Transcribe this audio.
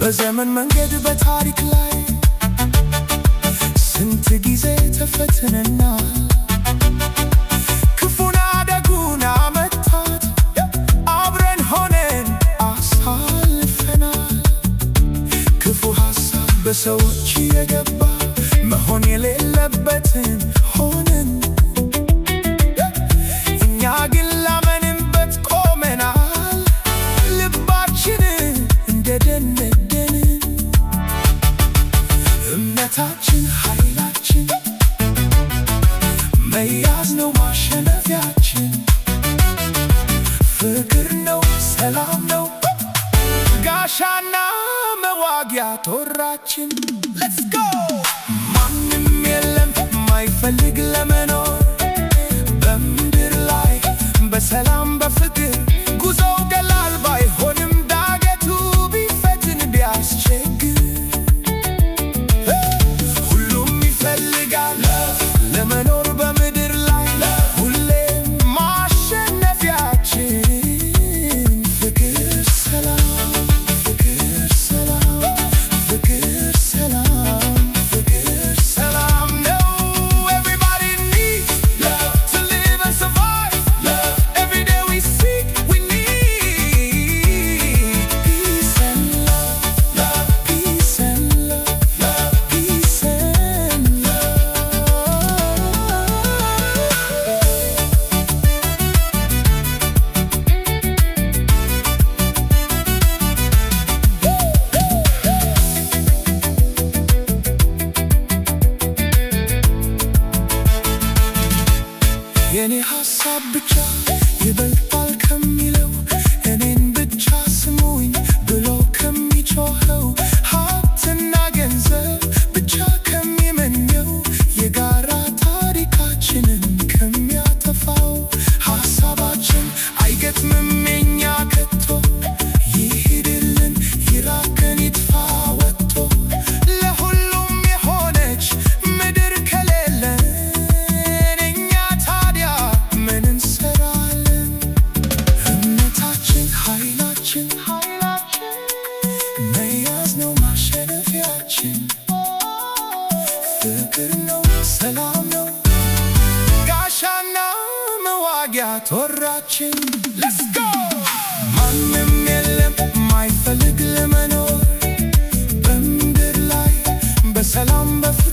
በዘመን መንገድ በታሪክ ላይ ስንት ጊዜ ተፈትነና ክፉና ደጉን ዓመታት አብረን ሆነን አሳልፈናል። ክፉ ሐሳብ በሰዎች የገባ መሆን የሌለበትን ሆነን እኛ ግን ላመንበት ቆመናል። ልባችንን እንደደነደን እምነታችን ኃይላችን መያዝ ነው ማሸነፊያችን። ፍቅር ነው ሰላም ነው ጋሻና መዋጊያ ጦራችን። ሌትስ ጎ! ማንም የለም ማይፈልግ ለመኖር በምድር ላይ በሰላም በፍቅር ጉዞው ቀላል ባይሆንም ዳገቱ ቢፈትን ቢያስቸግር ሁሉም ይፈልጋል ለመኖር በምድር ላይ ሁሌም ማሸነፊያችን ፍቅር ሰላም ፍቅር ሰላም ፍቅር ሰላም ፍቅር ሰላም ነው። Everybody needs love to live and survive. Love every day we seek, we need peace and love, love, peace and love, love, peace and love. የኔ ሐሳብ ብቻ ይበልጣል ከሚለው እኔን ብቻ ስሙኝ ብሎ ከሚጮኸው ሀብትና ገንዘብ ብቻ ከሚመኘው የጋራ ታሪካችንን ከሚያጠፋው ሐሳባችን አይገጥምም የኛ ከቶ። ይሂድልን ይራቅን ይጥፋ ወጥቶ ለሁሉም የሆነች ምድር ከሌለን እኛ ታዲያ ምን እንሰራለን? እምነታችን ኃይላችን መያዝ ነው ማሸነፊያችን። ፍቅር ነው ሰላም ነው ጋሻና መዋጊያ ጦራችን። ሌትስ ጎ! ማንም የለም ማይፈልግ ለመኖር በምድር ላይ በሰላም በፍቅር